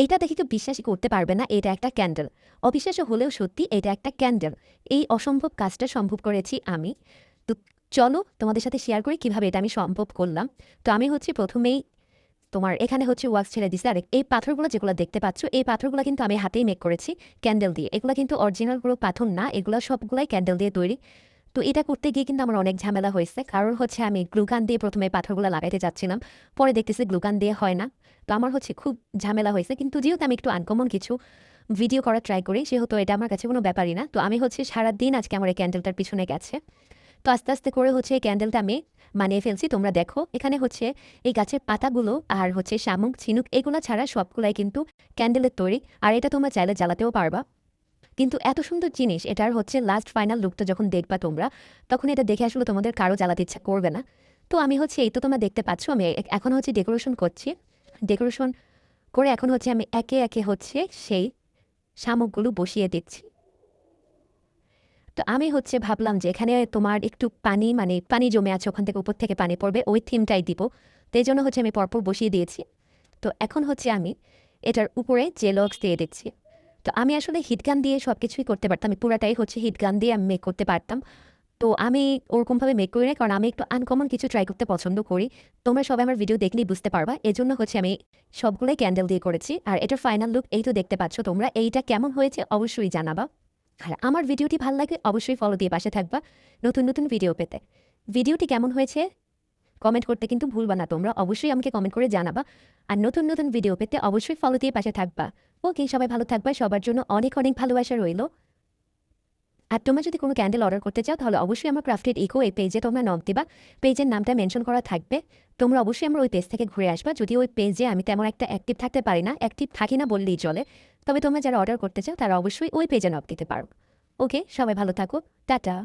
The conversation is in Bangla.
এইটা দেখে কেউ বিশ্বাসই করতে পারবে না এটা একটা ক্যান্ডেল। অবিশ্বাস্য হলেও সত্যি এটা একটা ক্যান্ডেল। এই অসম্ভব কাজটা সম্ভব করেছি আমি। তো চলো তোমাদের সাথে শেয়ার করি কিভাবে এটা আমি সম্ভব করলাম। তো আমি হচ্ছে প্রথমেই তোমার এখানে হচ্ছে ওয়াক্স ছেড়ে দিছি। আর এই পাথরগুলো যেগুলো দেখতে পাচ্ছ এই পাথরগুলো কিন্তু আমি হাতেই মেক করেছি ক্যান্ডেল দিয়ে। এগুলো কিন্তু অরিজিনাল কোনো পাথর না, এগুলো সবগুলাই ক্যান্ডেল দিয়ে তৈরি। তো এটা করতে গিয়ে কিন্তু আমার অনেক ঝামেলা হয়েছে, কারণ হচ্ছে আমি গ্লুকান দিয়ে প্রথমে পাথরগুলো লাগাইতে যাচ্ছিলাম, পরে দেখতেছি গ্লুকান দিয়ে হয় না। তো আমার হচ্ছে খুব ঝামেলা হয়েছে, কিন্তু যেহেতু আমি একটু আনকমন কিছু ভিডিও করার ট্রাই করি সেহেতু এটা আমার কাছে কোনো ব্যাপারই না। তো আমি হচ্ছে সারাদিন আজকে আমার এই ক্যান্ডেলটার পিছনে গেছে। তো আস্তে আস্তে করে হচ্ছে এই ক্যান্ডেলটা আমি বানিয়ে ফেলছি। তোমরা দেখো এখানে হচ্ছে এই গাছের পাতাগুলো আর হচ্ছে শামুক ঝিনুক এগুলো ছাড়া সবগুলাই কিন্তু ক্যান্ডেলের তৈরি। আর এটা তোমরা চাইলে জ্বালাতেও পারবা। কিন্তু এত সুন্দর জিনিস, এটার হচ্ছে লাস্ট ফাইনাল লুকটা যখন দেখবা তোমরা, তখন এটা দেখে আসলে তোমাদের কারো জ্বালাতে ইচ্ছা করবে না। তো আমি হচ্ছে এই তো তোমরা দেখতে পাচ্ছ আমি এখন হচ্ছে ডেকোরেশন করছি। ডেকোরেশন করে এখন হচ্ছে আমি একে একে হচ্ছে সেই শামুকগুলো বসিয়ে দিচ্ছি। তো আমি হচ্ছে ভাবলাম যে এখানে তোমার একটু পানি মানে পানি জমে আছে, ওখান থেকে উপর থেকে পানি পড়বে, ওই থিমটাই দিব। তো এই জন্য হচ্ছে আমি পরপর বসিয়ে দিয়েছি। তো এখন হচ্ছে আমি এটার উপরে জেলক্স দিয়ে দিচ্ছি। তো আমি আসলে হিটগান দিয়ে সব কিছুই করতে পারতাম, আমি পুরাটাই হচ্ছে হিটগান দিয়ে আমি মেক করতে পারতাম। তো আমি ওরকমভাবে মেক করি না, কারণ আমি একটু আনকমন কিছু ট্রাই করতে পছন্দ করি। তোমরা সবাই আমার ভিডিও দেখলেই বুঝতে পারবা, এজন্য হচ্ছে আমি সবগুলোই ক্যান্ডেল দিয়ে করেছি। আর এটার ফাইনাল লুক এই তো দেখতে পাচ্ছ তোমরা। এইটা কেমন হয়েছে অবশ্যই জানাবা। আর আমার ভিডিওটি ভালো লাগে অবশ্যই ফলো দিয়ে পাশে থাকবা নতুন নতুন ভিডিও পেতে। ভিডিওটি কেমন হয়েছে কমেন্ট করতে কিন্তু ভুলবা না তোমরা, অবশ্যই আমাকে কমেন্ট করে জানাবা। আর নতুন নতুন ভিডিও পেতে অবশ্যই ফলো দিয়ে পাশে থাকবা। ওকে, সবাই ভালো থাকবা, সবার জন্য অনেক অনেক ভালোবাসা রইল। আর তোমরা যদি কোনো ক্যান্ডেল অর্ডার করতে চাও তাহলে অবশ্যই আমার ক্রাফটেড ইকো এই পেজে তোমরা নক দিবা। পেজের নামটা মেনশন করা থাকবে। তোমরা অবশ্যই আমার ওই পেজ থেকে ঘুরে আসবা। যদি ওই পেজে আমি তেমন একটা অ্যাক্টিভ থাকতে পারি না, অ্যাক্টিভ থাকি না বললেই চলে, তবে তোমরা যারা অর্ডার করতে চাও তারা অবশ্যই ওই পেজে নক দিতে পারো। ওকে, সবাই ভালো থাকো, টাটা।